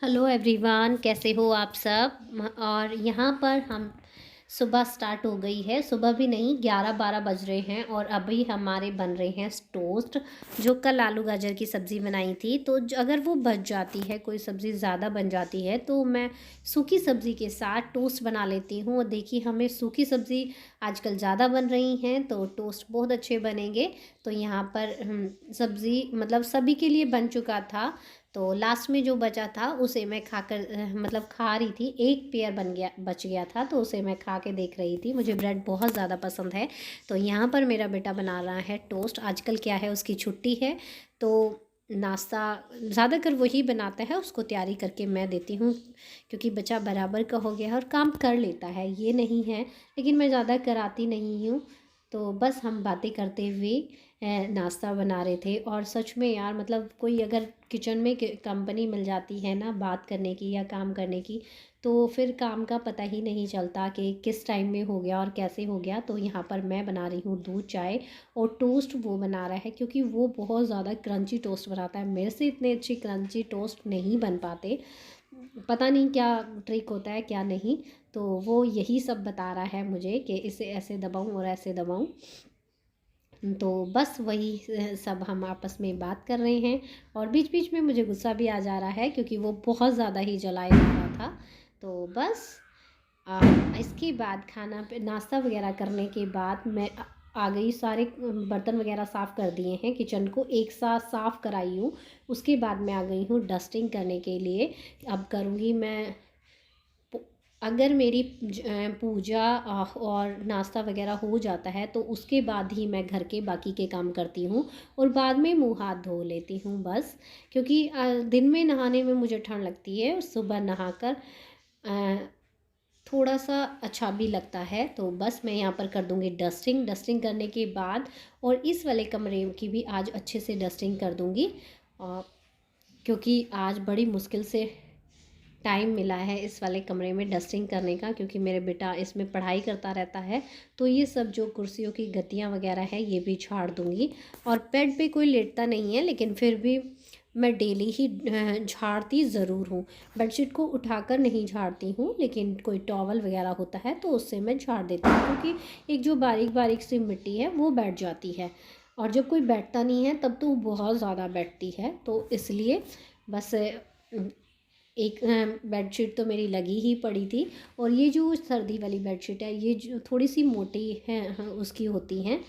Hello everyone, कैसे हो आप सब। और यहाँ पर हम सुबह स्टार्ट हो गई है। सुबह भी नहीं, 11-12 बज रहे हैं और अभी हमारे बन रहे हैं टोस्ट। जो कल आलू गाजर की सब्ज़ी बनाई थी, तो अगर वो बच जाती है, कोई सब्ज़ी ज़्यादा बन जाती है, तो मैं सूखी सब्ज़ी के साथ टोस्ट बना लेती हूँ। और देखिए, हमें सूखी सब्ज़ी आजकल ज़्यादा बन रही हैं, तो टोस्ट बहुत अच्छे बनेंगे। तो यहाँ पर सब्ज़ी मतलब सभी के लिए बन चुका था। तो लास्ट में जो बचा था उसे मैं मतलब खा रही थी। एक पेयर बच गया था, तो उसे मैं खा के देख रही थी। मुझे ब्रेड बहुत ज़्यादा पसंद है। तो यहाँ पर मेरा बेटा बना रहा है टोस्ट। आजकल क्या है, उसकी छुट्टी है, तो नाश्ता ज़्यादातर वही बनाता है। उसको तैयारी करके मैं देती हूँ, क्योंकि बच्चा बराबर का हो गया है और काम कर लेता है, ये नहीं है। लेकिन मैं ज़्यादा कराती नहीं हूँ। तो बस हम बातें करते हुए नाश्ता बना रहे थे। और सच में यार, मतलब कोई अगर किचन में कंपनी मिल जाती है ना, बात करने की या काम करने की, तो फिर काम का पता ही नहीं चलता कि किस टाइम में हो गया और कैसे हो गया। तो यहाँ पर मैं बना रही हूँ दूध चाय, और टोस्ट वो बना रहा है, क्योंकि वो बहुत ज़्यादा क्रंची टोस्ट बनाता है। मेरे से इतने अच्छे क्रंची टोस्ट नहीं बन पाते। पता नहीं क्या ट्रिक होता है, क्या नहीं। तो वो यही सब बता रहा है मुझे कि इसे ऐसे दबाऊं और ऐसे दबाऊं। तो बस वही सब हम आपस में बात कर रहे हैं। और बीच बीच में मुझे गुस्सा भी आ जा रहा है, क्योंकि वो बहुत ज़्यादा ही जलाए जा रहा था। तो बस आ, इसके बाद खाना नाश्ता वगैरह करने के बाद मैं आ गई। सारे बर्तन वगैरह साफ़ कर दिए हैं, किचन को एक साथ साफ़ कराई हूँ। उसके बाद मैं आ गई हूँ डस्टिंग करने के लिए। अब करूँगी मैं। अगर मेरी पूजा और नाश्ता वगैरह हो जाता है, तो उसके बाद ही मैं घर के बाकी के काम करती हूँ। और बाद में मुँह हाथ धो लेती हूँ बस। क्योंकि दिन में नहाने में मुझे ठंड लगती है, सुबह नहाकर थोड़ा सा अच्छा भी लगता है। तो बस मैं यहाँ पर कर दूँगी डस्टिंग करने के बाद। और इस वाले कमरे की भी आज अच्छे से डस्टिंग कर दूँगी, क्योंकि आज बड़ी मुश्किल से टाइम मिला है इस वाले कमरे में डस्टिंग करने का, क्योंकि मेरे बेटा इसमें पढ़ाई करता रहता है। तो ये सब जो कुर्सियों की गद्दियाँ वगैरह है, ये भी झाड़ दूँगी। और बेड पे कोई लेटता नहीं है, लेकिन फिर भी मैं डेली ही झाड़ती ज़रूर हूँ। बेडशीट को उठाकर नहीं झाड़ती हूँ, लेकिन कोई टॉवल वगैरह होता है तो उससे मैं झाड़ देती हूँ, क्योंकि एक जो बारीक बारीक सी मिट्टी है वो बैठ जाती है। और जब कोई बैठता नहीं है तब तो वो बहुत ज़्यादा बैठती है। तो इसलिए बस एक बेडशीट तो मेरी लगी ही पड़ी थी। और ये जो सर्दी वाली बेडशीट है, ये जो थोड़ी सी मोटी है, उसकी होती हैं।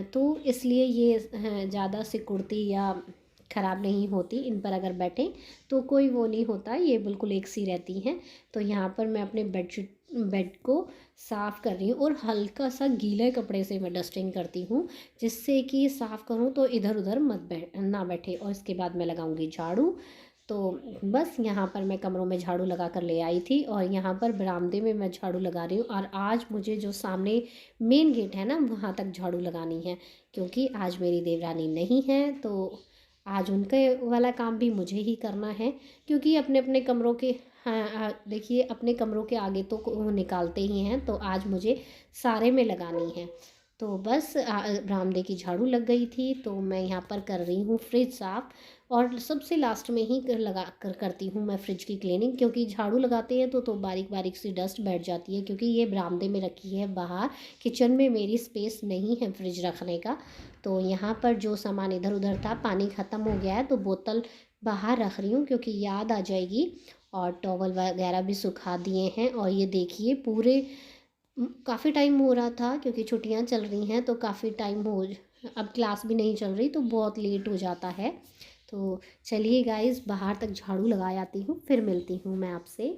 तो इसलिए ये ज़्यादा सिकुड़ती या ख़राब नहीं होती। इन पर अगर बैठें तो कोई वो नहीं होता, ये बिल्कुल एक सी रहती हैं। तो यहाँ पर मैं अपने बेड को साफ़ कर रही हूँ, और हल्का सा गीले कपड़े से मैं डस्टिंग करती हूँ, जिससे कि साफ़ करूँ तो इधर उधर ना बैठे। और इसके बाद मैं लगाऊंगी झाड़ू। तो बस यहाँ पर मैं कमरों में झाड़ू लगा कर ले आई थी, और यहाँ पर बरामदे में मैं झाड़ू लगा रही हूँ। और आज मुझे जो सामने मेन गेट है ना, वहाँ तक झाड़ू लगानी है, क्योंकि आज मेरी देवरानी नहीं है। तो आज उनके वाला काम भी मुझे ही करना है, क्योंकि अपने अपने कमरों के, हाँ देखिए, अपने कमरों के आगे तो वो निकालते ही हैं, तो आज मुझे सारे में लगानी है। तो बस बरामदे की झाड़ू लग गई थी, तो मैं यहाँ पर कर रही हूँ फ्रिज साफ़। और सबसे लास्ट में ही लगा कर करती हूँ मैं फ्रिज की क्लीनिंग, क्योंकि झाड़ू लगाते हैं तो बारीक बारीक सी डस्ट बैठ जाती है। क्योंकि ये बरामदे में रखी है, बाहर किचन में मेरी स्पेस नहीं है फ्रिज रखने का। तो यहाँ पर जो सामान इधर उधर था, पानी ख़त्म हो गया है, तो बोतल बाहर रख रही हूँ, क्योंकि याद आ जाएगी। और टॉवल वगैरह भी सुखा दिए हैं। और ये देखिए, पूरे काफ़ी टाइम हो रहा था, क्योंकि छुट्टियां चल रही हैं, तो काफ़ी टाइम हो, अब क्लास भी नहीं चल रही, तो बहुत लेट हो जाता है। तो चलिए गाइस, बाहर तक झाड़ू लगा आती हूँ, फिर मिलती हूँ मैं आपसे।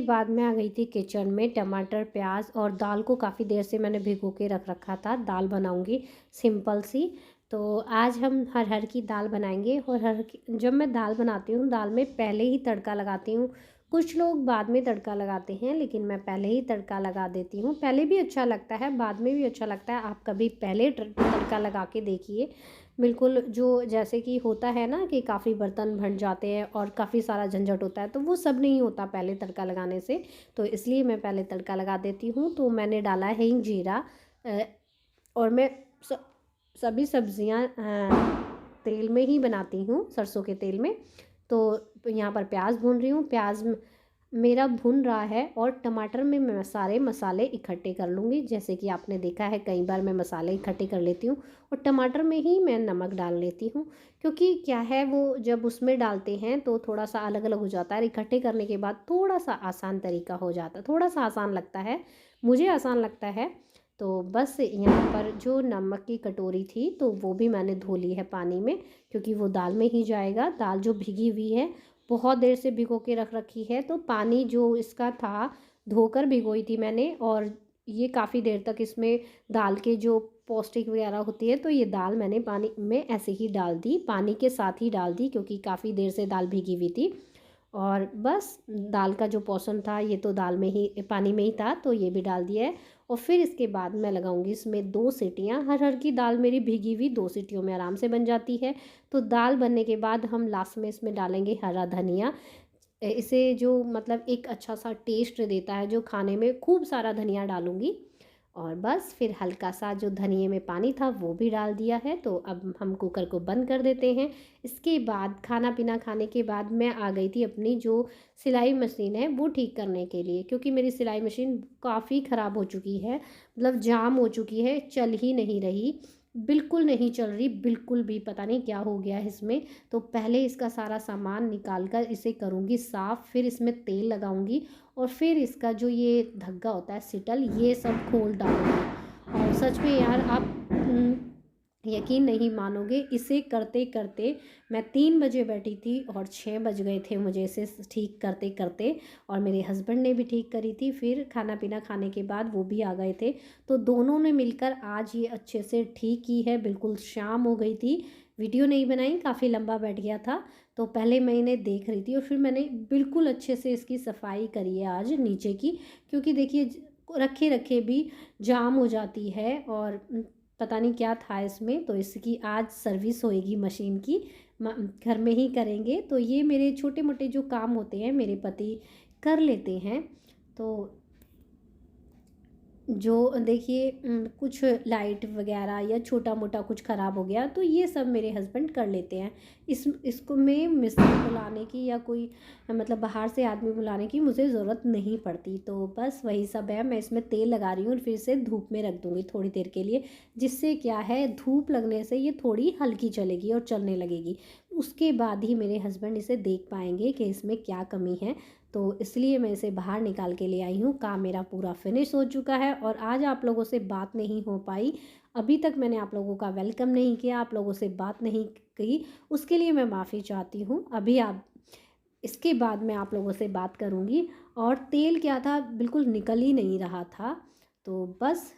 बाद मैं आ गई थी किचन में। टमाटर, प्याज और दाल को काफ़ी देर से मैंने भिगो के रख रखा था। दाल बनाऊंगी सिंपल सी। तो आज हम अरहर की दाल बनाएंगे। और जब मैं दाल बनाती हूँ, दाल में पहले ही तड़का लगाती हूँ। कुछ लोग बाद में तड़का लगाते हैं, लेकिन मैं पहले ही तड़का लगा देती हूँ। पहले भी अच्छा लगता है, बाद में भी अच्छा लगता है। आप कभी पहले तड़का लगा के देखिए। बिल्कुल जो जैसे कि होता है ना कि काफ़ी बर्तन भर जाते हैं और काफ़ी सारा झंझट होता है, तो वो सब नहीं होता पहले तड़का लगाने से। तो इसलिए मैं पहले तड़का लगा देती हूँ। तो मैंने डाला है हींग, जीरा, और मैं सभी सब्जियां तेल में ही बनाती हूँ, सरसों के तेल में। तो यहाँ पर प्याज भून रही हूँ। प्याज मेरा भुन रहा है और टमाटर में मैं सारे मसाले इकट्ठे कर लूँगी। जैसे कि आपने देखा है, कई बार मैं मसाले इकट्ठे कर लेती हूँ और टमाटर में ही मैं नमक डाल लेती हूँ। क्योंकि क्या है, वो जब उसमें डालते हैं तो थोड़ा सा अलग अलग हो जाता है। इकट्ठे करने के बाद थोड़ा सा आसान तरीका हो जाता है, थोड़ा सा आसान लगता है, मुझे आसान लगता है। तो बस यहाँ पर जो नमक की कटोरी थी, तो वो भी मैंने धो ली है पानी में, क्योंकि वो दाल में ही जाएगा। दाल जो भीगी हुई है, बहुत देर से भिगो के रख रखी है, तो पानी जो इसका था धोकर भिगोई थी मैंने। और ये काफ़ी देर तक इसमें दाल के जो पौष्टिक वगैरह होती है, तो ये दाल मैंने पानी में ऐसे ही डाल दी, पानी के साथ ही डाल दी, क्योंकि काफ़ी देर से दाल भीगी हुई थी। और बस दाल का जो पोर्शन था, ये तो दाल में ही, पानी में ही था, तो ये भी डाल दिया है। और फिर इसके बाद मैं लगाऊंगी इसमें 2 सीटियाँ। अरहर की दाल मेरी भीगी हुई 2 सीटियों में आराम से बन जाती है। तो दाल बनने के बाद हम लास्ट में इसमें डालेंगे हरा धनिया। इसे जो मतलब एक अच्छा सा टेस्ट देता है, जो खाने में खूब सारा धनिया डालूंगी। और बस फिर हल्का सा जो धनिए में पानी था वो भी डाल दिया है। तो अब हम कुकर को बंद कर देते हैं। इसके बाद खाना पीना खाने के बाद मैं आ गई थी अपनी जो सिलाई मशीन है वो ठीक करने के लिए, क्योंकि मेरी सिलाई मशीन काफ़ी ख़राब हो चुकी है, मतलब जाम हो चुकी है, चल ही नहीं रही, बिल्कुल नहीं चल रही, बिल्कुल भी। पता नहीं क्या हो गया है इसमें। तो पहले इसका सारा सामान निकाल कर इसे करूँगी साफ़, फिर इसमें तेल लगाऊंगी और फिर इसका जो ये धागा होता है सिटल, ये सब खोल डालूंगी। और सच में यार, आप यकीन नहीं मानोगे, इसे करते करते मैं 3 बजे बैठी थी और 6 बज गए थे मुझे इसे ठीक करते करते। और मेरे हस्बैंड ने भी ठीक करी थी। फिर खाना पीना खाने के बाद वो भी आ गए थे, तो दोनों ने मिलकर आज ये अच्छे से ठीक की है। बिल्कुल शाम हो गई थी, वीडियो नहीं बनाई, काफ़ी लंबा बैठ गया था। तो पहले मैं इन्हें देख रही थी और फिर मैंने बिल्कुल अच्छे से इसकी सफाई करी है आज नीचे की। क्योंकि देखिए, रखे रखे भी जाम हो जाती है और पता नहीं क्या था इसमें। तो इसकी आज सर्विस होएगी मशीन की, घर में ही करेंगे। तो ये मेरे छोटे मोटे जो काम होते हैं मेरे पति कर लेते हैं। तो जो देखिए, कुछ लाइट वगैरह या छोटा मोटा कुछ ख़राब हो गया, तो ये सब मेरे हस्बैंड कर लेते हैं। इसको में मिस्त्री बुलाने की या कोई मतलब बाहर से आदमी बुलाने की मुझे ज़रूरत नहीं पड़ती। तो बस वही सब है। मैं इसमें तेल लगा रही हूँ और फिर इसे धूप में रख दूँगी थोड़ी देर के लिए, जिससे क्या है, धूप लगने से ये थोड़ी हल्की चलेगी और चलने लगेगी। उसके बाद ही मेरे हस्बैंड इसे देख पाएंगे कि इसमें क्या कमी है। तो इसलिए मैं इसे बाहर निकाल के ले आई हूँ। काम मेरा पूरा फिनिश हो चुका है और आज आप लोगों से बात नहीं हो पाई। अभी तक मैंने आप लोगों का वेलकम नहीं किया, आप लोगों से बात नहीं की, उसके लिए मैं माफ़ी चाहती हूँ। अभी आप इसके बाद मैं आप लोगों से बात करूँगी। और तेल क्या था, बिल्कुल निकल ही नहीं रहा था। तो बस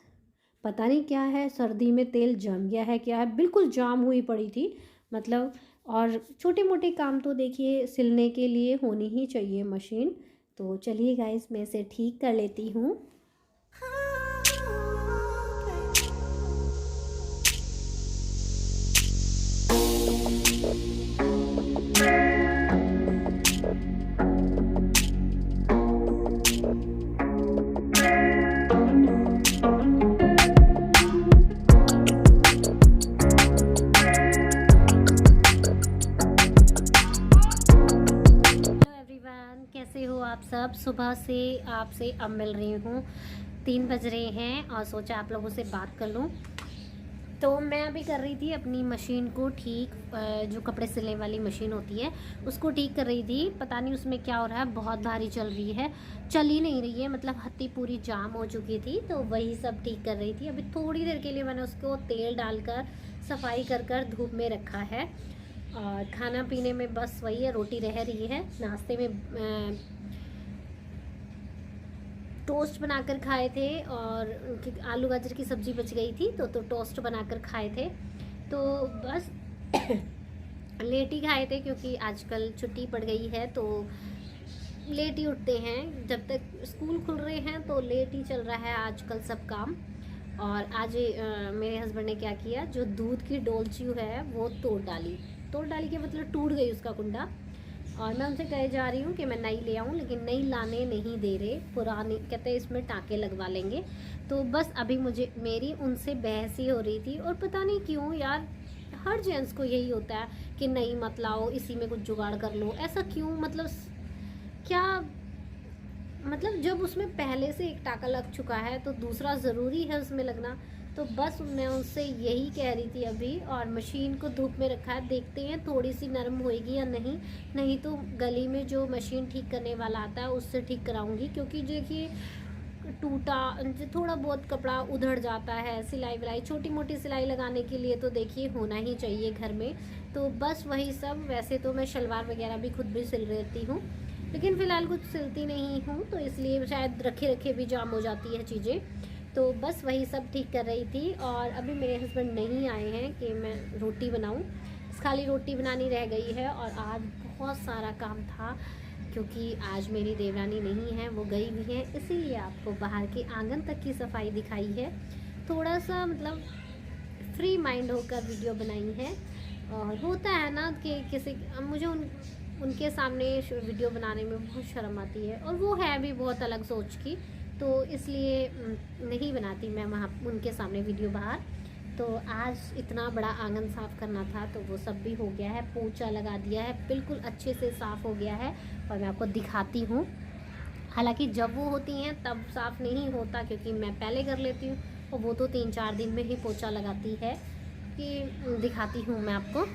पता नहीं क्या है, सर्दी में तेल जम गया है क्या है, बिल्कुल जाम हुई पड़ी थी मतलब। और छोटे मोटे काम तो देखिए सिलने के लिए होनी ही चाहिए मशीन। तो चलिए गाइस, मैं इसे ठीक कर लेती हूँ। कैसे हो आप सब? सुबह से आपसे अब मिल रही हूँ, 3 बज रहे हैं और सोचा आप लोगों से बात कर लूँ। तो मैं अभी कर रही थी अपनी मशीन को ठीक, जो कपड़े सिलने वाली मशीन होती है उसको ठीक कर रही थी। पता नहीं उसमें क्या हो रहा है, बहुत भारी चल रही है, चल ही नहीं रही है, मतलब हत्ती पूरी जाम हो चुकी थी। तो वही सब ठीक कर रही थी। अभी थोड़ी देर के लिए मैंने उसको तेल डालकर सफाई कर कर धूप में रखा है। और खाना पीने में बस वही है, रोटी रह रही है। नाश्ते में टोस्ट बनाकर खाए थे, और आलू गाजर की सब्ज़ी बच गई थी तो टोस्ट बनाकर खाए थे। तो बस लेट ही खाए थे, क्योंकि आजकल छुट्टी पड़ गई है तो लेट ही उठते हैं। जब तक स्कूल खुल रहे हैं तो लेट ही चल रहा है आजकल सब काम। और आज मेरे हस्बैंड ने क्या किया, जो दूध की डोलची है वो तोड़ डाली के मतलब टूट गई उसका कुंडा। और मैं उनसे कहे जा रही हूँ कि मैं नई ले आऊँ, लेकिन नई लाने नहीं दे रहे, पुरानी कहते हैं इसमें टाँके लगवा लेंगे। तो बस अभी मेरी उनसे बहस ही हो रही थी। और पता नहीं क्यों यार, हर जेंट्स को यही होता है कि नई मत लाओ, इसी में कुछ जुगाड़ कर लो। ऐसा क्यों, मतलब क्या, मतलब जब उसमें पहले से एक टाका लग चुका है तो दूसरा ज़रूरी है उसमें लगना। तो बस मैं उससे यही कह रही थी अभी। और मशीन को धूप में रखा है, देखते हैं थोड़ी सी नरम होएगी या नहीं तो गली में जो मशीन ठीक करने वाला आता है उससे ठीक कराऊंगी। क्योंकि देखिए टूटा थोड़ा बहुत कपड़ा उधड़ जाता है, सिलाई विलाई छोटी मोटी सिलाई लगाने के लिए तो देखिए होना ही चाहिए घर में। तो बस वही सब। वैसे तो मैं शलवार वगैरह भी खुद भी सिल लेती हूँ, लेकिन फ़िलहाल कुछ सिलती नहीं हूँ, तो इसलिए शायद रखे रखे भी जाम हो जाती है चीज़ें। तो बस वही सब ठीक कर रही थी। और अभी मेरे हस्बैंड नहीं आए हैं कि मैं रोटी बनाऊँ, खाली रोटी बनानी रह गई है। और आज बहुत सारा काम था, क्योंकि आज मेरी देवरानी नहीं है, वो गई भी है, इसीलिए आपको बाहर के आंगन तक की सफाई दिखाई है। थोड़ा सा मतलब फ्री माइंड होकर वीडियो बनाई है। और होता है ना कि किसी मुझे उनके सामने वीडियो बनाने में बहुत शर्म आती है, और वो है भी बहुत अलग सोच की, तो इसलिए नहीं बनाती मैं वहाँ उनके सामने वीडियो बाहर। तो आज इतना बड़ा आंगन साफ़ करना था तो वो सब भी हो गया है, पोछा लगा दिया है, बिल्कुल अच्छे से साफ़ हो गया है। और मैं आपको दिखाती हूँ। हालांकि जब वो होती हैं तब साफ़ नहीं होता, क्योंकि मैं पहले कर लेती हूँ, और वो तो 3-4 दिन में ही पोछा लगाती है। कि दिखाती हूँ मैं आपको।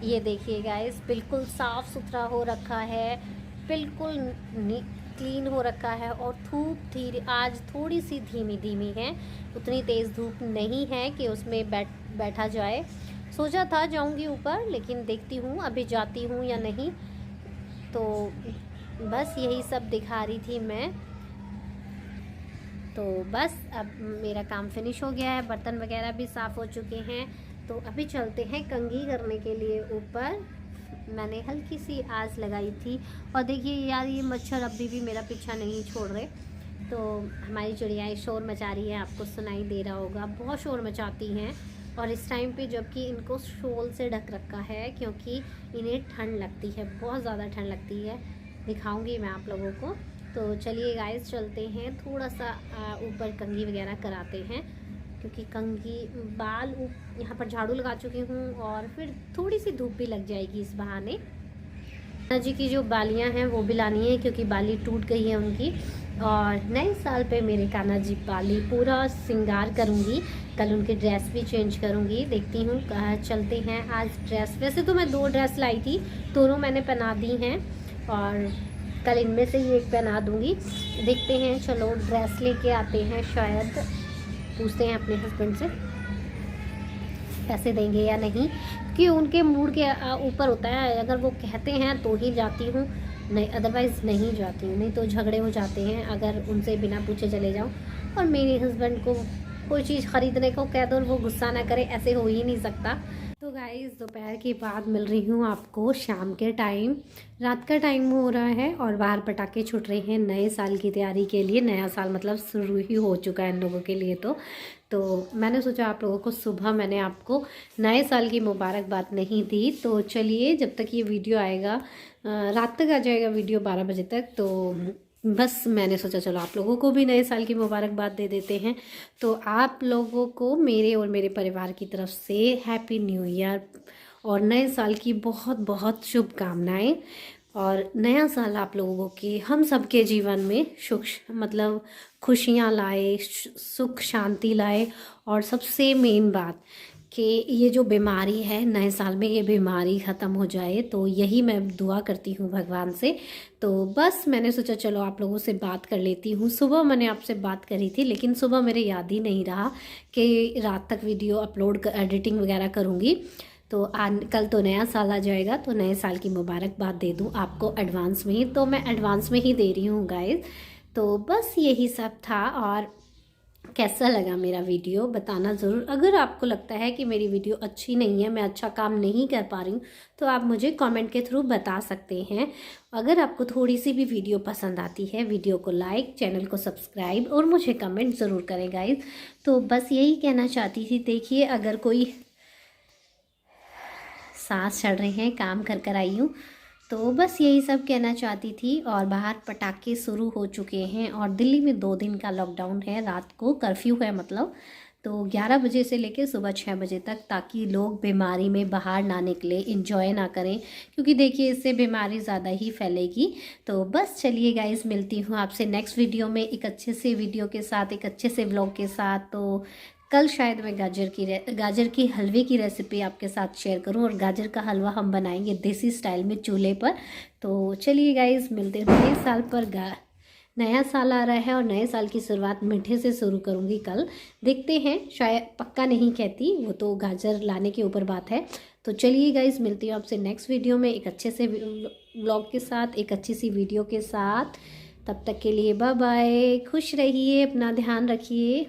ये देखिए गाइस, बिल्कुल साफ़ सुथरा हो रखा है, बिल्कुल क्लीन हो रखा है। और धूप थी आज थोड़ी सी धीमी है, उतनी तेज़ धूप नहीं है कि उसमें बैठा जाए। सोचा था जाऊंगी ऊपर, लेकिन देखती हूँ अभी जाती हूँ या नहीं। तो बस यही सब दिखा रही थी मैं। तो बस अब मेरा काम फिनिश हो गया है, बर्तन वगैरह भी साफ़ हो चुके हैं। तो अभी चलते हैं कंघी करने के लिए ऊपर। मैंने हल्की सी आंच लगाई थी, और देखिए यार ये मच्छर अभी भी मेरा पीछा नहीं छोड़ रहे। तो हमारी चिड़ियाएँ शोर मचा रही है, आपको सुनाई दे रहा होगा, बहुत शोर मचाती हैं। और इस टाइम पे जबकि इनको शॉल से ढक रखा है, क्योंकि इन्हें ठंड लगती है, बहुत ज़्यादा ठंड लगती है। दिखाऊंगी मैं आप लोगों को। तो चलिए गाइस चलते हैं, थोड़ा सा ऊपर कंघी वगैरह कराते हैं, क्योंकि कंघी बाल यहाँ पर झाड़ू लगा चुकी हूँ, और फिर थोड़ी सी धूप भी लग जाएगी इस बहाने। कान्हा जी की जो बालियाँ हैं वो भी लानी है, क्योंकि बाली टूट गई है उनकी। और नए साल पे मेरे कान्हा जी बाली पूरा श्रृंगार करूँगी, कल उनकी ड्रेस भी चेंज करूँगी। देखती हूँ चलते हैं आज ड्रेस। वैसे तो मैं 2 ड्रेस लाई थी, दोनों मैंने पहना दी हैं, और कल इनमें से ही एक पहना दूँगी। देखते हैं, चलो ड्रेस लेके आते हैं, शायद पूछते हैं अपने हस्बैंड से पैसे देंगे या नहीं, कि उनके मूड के ऊपर होता है। अगर वो कहते हैं तो ही जाती हूँ, नहीं अदरवाइज़ नहीं जाती हूँ। नहीं तो झगड़े हो जाते हैं अगर उनसे बिना पूछे चले जाऊँ। और मेरे हस्बैंड को कोई चीज़ ख़रीदने को कह दो और वो गुस्सा ना करे, ऐसे हो ही नहीं सकता। तो गाइस दोपहर के बाद मिल रही हूँ आपको शाम के टाइम। रात का टाइम हो रहा है और बाहर पटाखे छूट रहे हैं नए साल की तैयारी के लिए। नया साल मतलब शुरू ही हो चुका है इन लोगों के लिए। तो मैंने सोचा आप लोगों को सुबह मैंने आपको नए साल की मुबारकबाद नहीं दी। तो चलिए, जब तक ये वीडियो आएगा रात तक आ जाएगा वीडियो 12 बजे तक, तो बस मैंने सोचा चलो आप लोगों को भी नए साल की मुबारकबाद दे देते हैं। तो आप लोगों को मेरे और मेरे परिवार की तरफ से हैप्पी न्यू ईयर और नए साल की बहुत बहुत शुभकामनाएं। और नया साल आप लोगों के हम सबके जीवन में मतलब खुशियाँ लाए, सुख शांति लाए। और सबसे मेन बात कि ये जो बीमारी है नए साल में, ये बीमारी ख़त्म हो जाए, तो यही मैं दुआ करती हूँ भगवान से। तो बस मैंने सोचा चलो आप लोगों से बात कर लेती हूँ। सुबह मैंने आपसे बात करी थी, लेकिन सुबह मेरे याद ही नहीं रहा कि रात तक वीडियो अपलोड एडिटिंग वगैरह करूँगी। तो कल तो नया साल आ जाएगा, तो नए साल की मुबारकबाद दे दूँ आपको एडवांस में ही, तो मैं एडवांस में ही दे रही हूँ गाइस। तो बस यही सब था। और कैसा लगा मेरा वीडियो बताना ज़रूर। अगर आपको लगता है कि मेरी वीडियो अच्छी नहीं है, मैं अच्छा काम नहीं कर पा रही हूँ, तो आप मुझे कमेंट के थ्रू बता सकते हैं। अगर आपको थोड़ी सी भी वीडियो पसंद आती है, वीडियो को लाइक, चैनल को सब्सक्राइब और मुझे कमेंट ज़रूर करें गाइस। तो बस यही कहना चाहती थी। देखिए, अगर कोई सांस चढ़ रहे हैं, काम कर कर आई हूँ, तो बस यही सब कहना चाहती थी। और बाहर पटाखे शुरू हो चुके हैं और दिल्ली में 2 दिन का लॉकडाउन है, रात को कर्फ्यू है मतलब। तो 11 बजे से लेकर सुबह 6 बजे तक, ताकि लोग बीमारी में बाहर ना निकले, इंजॉय ना करें, क्योंकि देखिए इससे बीमारी ज़्यादा ही फैलेगी। तो बस चलिए गाइस, मिलती हूँ आपसे नेक्स्ट वीडियो में एक अच्छे से वीडियो के साथ, एक अच्छे से व्लॉग के साथ। तो कल शायद मैं गाजर की हलवे की रेसिपी आपके साथ शेयर करूं, और गाजर का हलवा हम बनाएंगे देसी स्टाइल में चूल्हे पर। तो चलिए गाइस, मिलते हैं नए साल पर। नया साल आ रहा है और नए साल की शुरुआत मीठे से शुरू करूंगी कल। देखते हैं, शायद पक्का नहीं कहती, वो तो गाजर लाने के ऊपर बात है। तो चलिए गाइस, मिलती हूँ आपसे नेक्स्ट वीडियो में एक अच्छे से व्लॉग के साथ, एक अच्छी सी वीडियो के साथ। तब तक के लिए बाय बाय, खुश रहिए, अपना ध्यान रखिए।